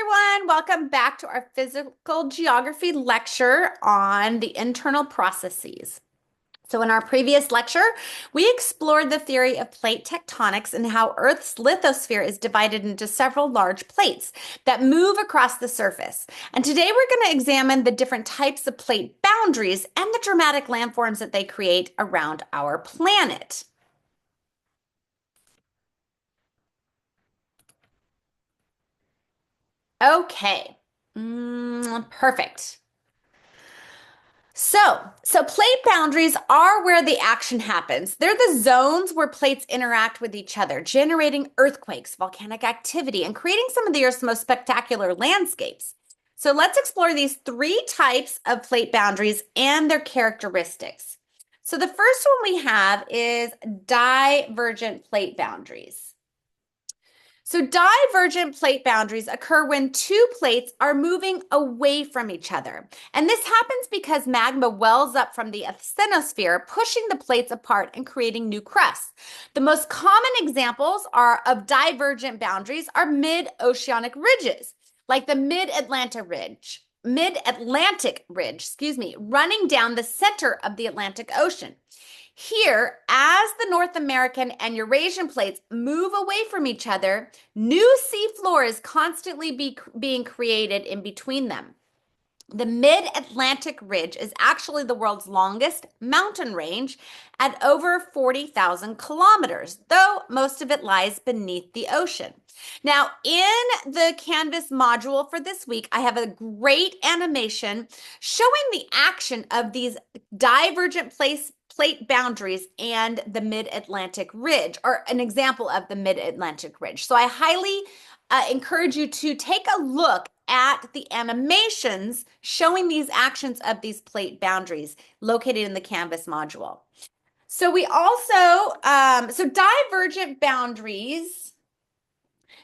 everyone. Welcome back to our physical geography lecture on the internal processes. So in our previous lecture, we explored the theory of plate tectonics and how Earth's lithosphere is divided into several large plates that move across the surface. And today we're going to examine the different types of plate boundaries and the dramatic landforms that they create around our planet. Okay. Perfect. So plate boundaries are where the action happens. They're the zones where plates interact with each other, generating earthquakes, volcanic activity, and creating some of the Earth's most spectacular landscapes. So let's explore these three types of plate boundaries and their characteristics. So the first one we have is divergent plate boundaries. So divergent plate boundaries occur when two plates are moving away from each other. And this happens because magma wells up from the asthenosphere, pushing the plates apart and creating new crusts. The most common examples of divergent boundaries are mid-oceanic ridges, like the mid-Atlantic ridge, running down the center of the Atlantic Ocean. Here, as the North American and Eurasian plates move away from each other, new seafloor is constantly being created in between them. The mid-Atlantic ridge is actually the world's longest mountain range at over 40,000 kilometers, though most of it lies beneath the ocean. Now, in the Canvas module for this week, I have a great animation showing the action of these divergent plate boundaries and the mid-Atlantic ridge, or an example of the mid-Atlantic ridge. So I highly encourage you to take a look at the animations showing these actions of these plate boundaries located in the Canvas module. So we also, divergent boundaries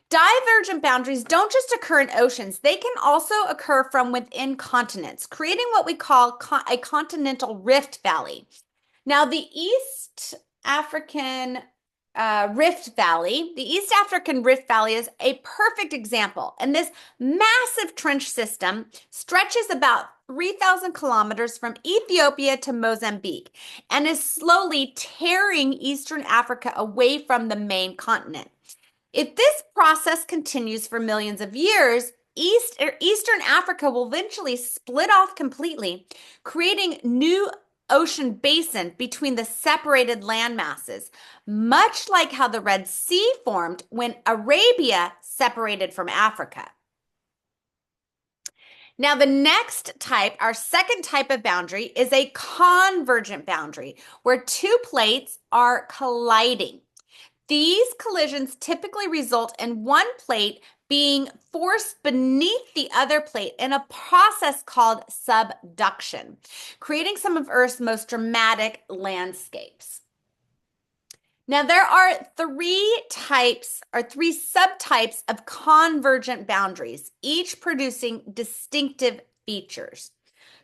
don't just occur in oceans. They can also occur from within continents, creating what we call a continental rift valley. Now, the East African Rift Valley is a perfect example. And this massive trench system stretches about 3,000 kilometers from Ethiopia to Mozambique and is slowly tearing Eastern Africa away from the main continent. If this process continues for millions of years, Eastern Africa will eventually split off completely, creating new ocean basin between the separated land masses, much like how the Red Sea formed when Arabia separated from Africa. Now, the next type, our second type of boundary, is a convergent boundary, where two plates are colliding. These collisions typically result in one plate being forced beneath the other plate in a process called subduction, creating some of Earth's most dramatic landscapes. Now, there are three subtypes of convergent boundaries, each producing distinctive features.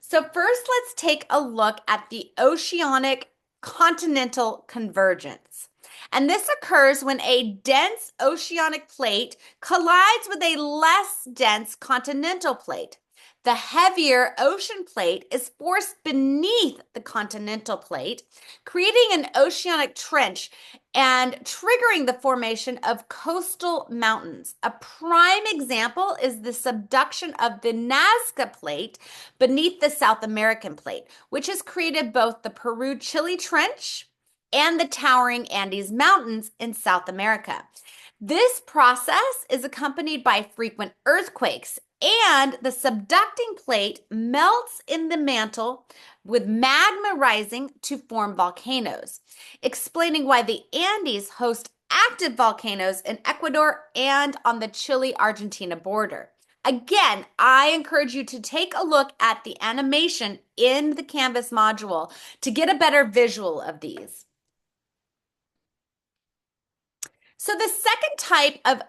So first, let's take a look at the oceanic-continental convergence. And this occurs when a dense oceanic plate collides with a less dense continental plate. The heavier ocean plate is forced beneath the continental plate, creating an oceanic trench and triggering the formation of coastal mountains. A prime example is the subduction of the Nazca Plate beneath the South American plate, which has created both the Peru-Chile Trench and the towering Andes Mountains in South America. This process is accompanied by frequent earthquakes, and the subducting plate melts in the mantle with magma rising to form volcanoes, explaining why the Andes host active volcanoes in Ecuador and on the Chile-Argentina border. Again, I encourage you to take a look at the animation in the Canvas module to get a better visual of these. So the second type of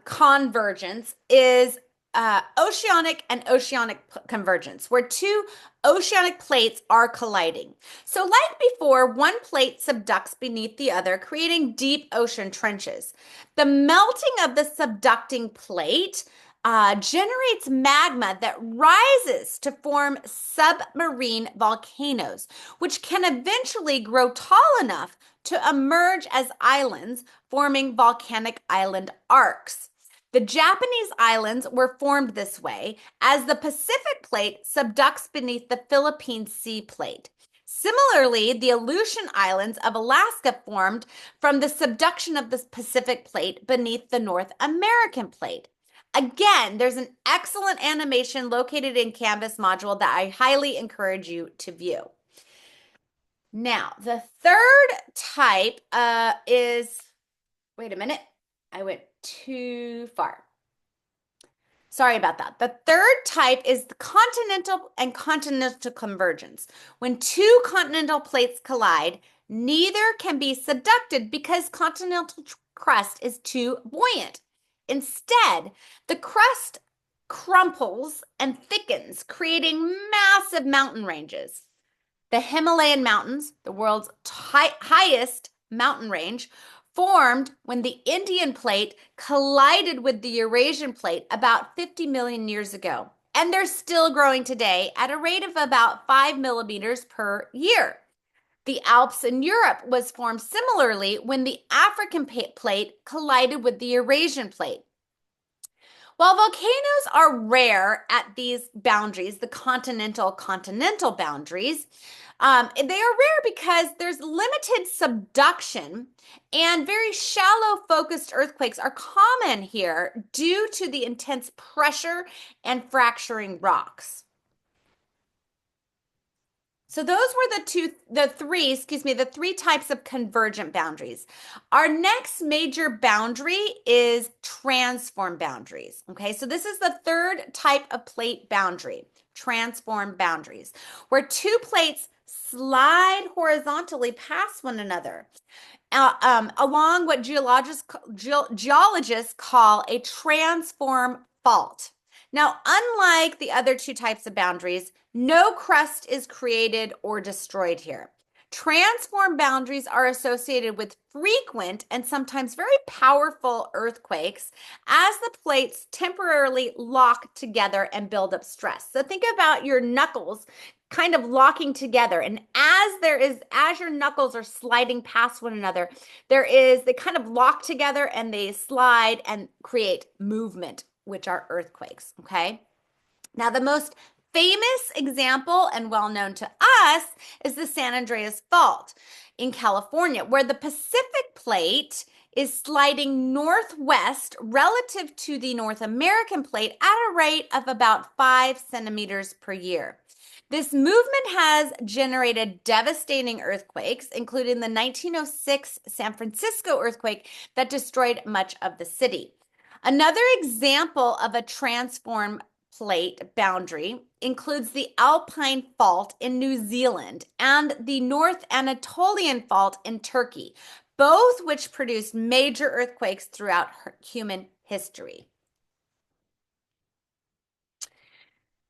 convergence is oceanic and oceanic convergence, where two oceanic plates are colliding. So like before, one plate subducts beneath the other, creating deep ocean trenches. The melting of the subducting plate generates magma that rises to form submarine volcanoes, which can eventually grow tall enough to emerge as islands, forming volcanic island arcs. The Japanese islands were formed this way as the Pacific plate subducts beneath the Philippine Sea plate. Similarly, the Aleutian Islands of Alaska formed from the subduction of the Pacific plate beneath the North American plate. Again, there's an excellent animation located in Canvas module that I highly encourage you to view. Now, the third type wait a minute, I went too far. Sorry about that. The third type is the continental and continental convergence. When two continental plates collide, neither can be subducted because continental crust is too buoyant. Instead, the crust crumples and thickens, creating massive mountain ranges. The Himalayan mountains, the world's highest mountain range, formed when the Indian plate collided with the Eurasian plate about 50 million years ago. And they're still growing today at a rate of about 5 millimeters per year. The Alps in Europe was formed similarly when the African plate collided with the Eurasian plate. While volcanoes are rare at these boundaries, the continental-continental boundaries, they are rare because there's limited subduction and very shallow focused earthquakes are common here due to the intense pressure and fracturing rocks. So those were the three types of convergent boundaries. Our next major boundary is transform boundaries. Okay, so this is the third type of plate boundary, transform boundaries, where two plates slide horizontally past one another along what geologists call a transform fault. Now, unlike the other two types of boundaries, no crust is created or destroyed here. Transform boundaries are associated with frequent and sometimes very powerful earthquakes as the plates temporarily lock together and build up stress. So think about your knuckles kind of locking together, and as your knuckles are sliding past one another, they kind of lock together and they slide and create movement, which are earthquakes. Okay, now the most famous example and well known to us is the San Andreas fault in California, where the Pacific plate is sliding northwest relative to the North American plate at a rate of about 5 centimeters per year. This movement has generated devastating earthquakes, including the 1906 San Francisco earthquake that destroyed much of the city. Another example of a transform plate boundary includes the Alpine Fault in New Zealand and the North Anatolian Fault in Turkey, both which produced major earthquakes throughout human history.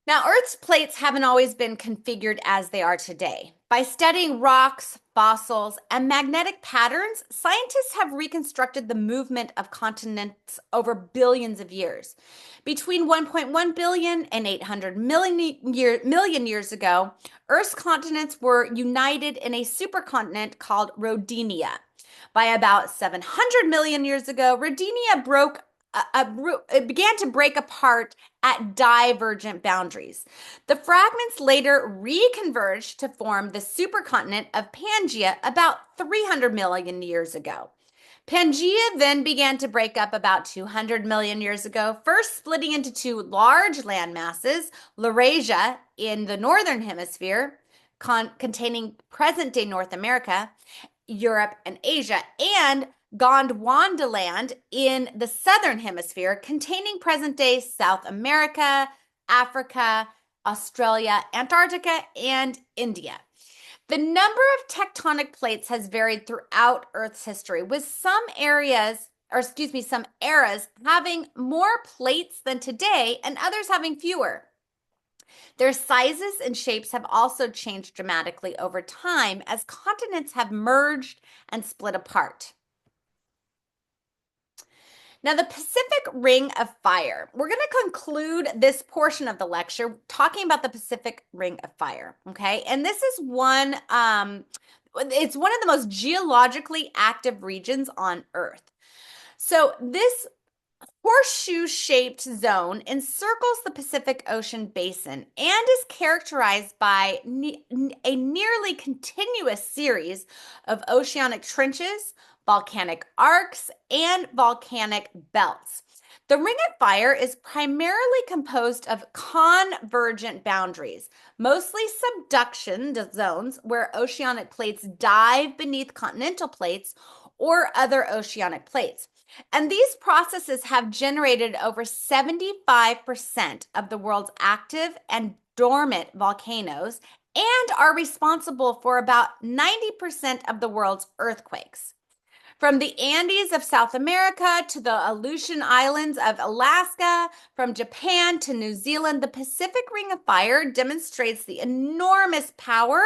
Now, Earth's plates haven't always been configured as they are today. By studying rocks, fossils, and magnetic patterns, scientists have reconstructed the movement of continents over billions of years. Between 1.1 billion and 800 million years ago, Earth's continents were united in a supercontinent called Rodinia. By about 700 million years ago, Rodinia it began to break apart at divergent boundaries. The fragments later reconverged to form the supercontinent of Pangea about 300 million years ago. Pangea then began to break up about 200 million years ago, first splitting into two large land masses, Laurasia in the northern hemisphere, containing present-day North America, Europe, and Asia, and Gondwanaland in the southern hemisphere, containing present-day South America, Africa, Australia, Antarctica, and India. The number of tectonic plates has varied throughout Earth's history, with some eras having more plates than today and others having fewer. Their sizes and shapes have also changed dramatically over time as continents have merged and split apart. Now, the Pacific Ring of Fire. We're going to conclude this portion of the lecture talking about the Pacific Ring of Fire, okay? And this is it's one of the most geologically active regions on Earth. So this horseshoe-shaped zone encircles the Pacific Ocean basin and is characterized by a nearly continuous series of oceanic trenches, volcanic arcs, and volcanic belts. The Ring of Fire is primarily composed of convergent boundaries, mostly subduction zones where oceanic plates dive beneath continental plates or other oceanic plates. And these processes have generated over 75% of the world's active and dormant volcanoes and are responsible for about 90% of the world's earthquakes. From the Andes of South America to the Aleutian Islands of Alaska, from Japan to New Zealand, the Pacific Ring of Fire demonstrates the enormous power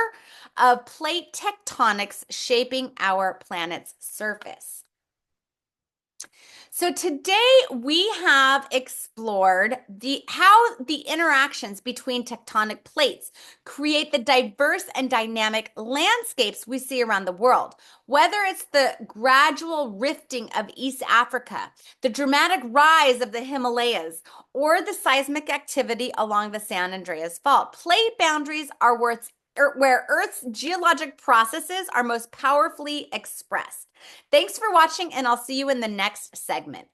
of plate tectonics shaping our planet's surface. So today we have explored how the interactions between tectonic plates create the diverse and dynamic landscapes we see around the world. Whether it's the gradual rifting of East Africa, the dramatic rise of the Himalayas, or the seismic activity along the San Andreas Fault, plate boundaries are where Earth's geologic processes are most powerfully expressed. Thanks for watching, and I'll see you in the next segment.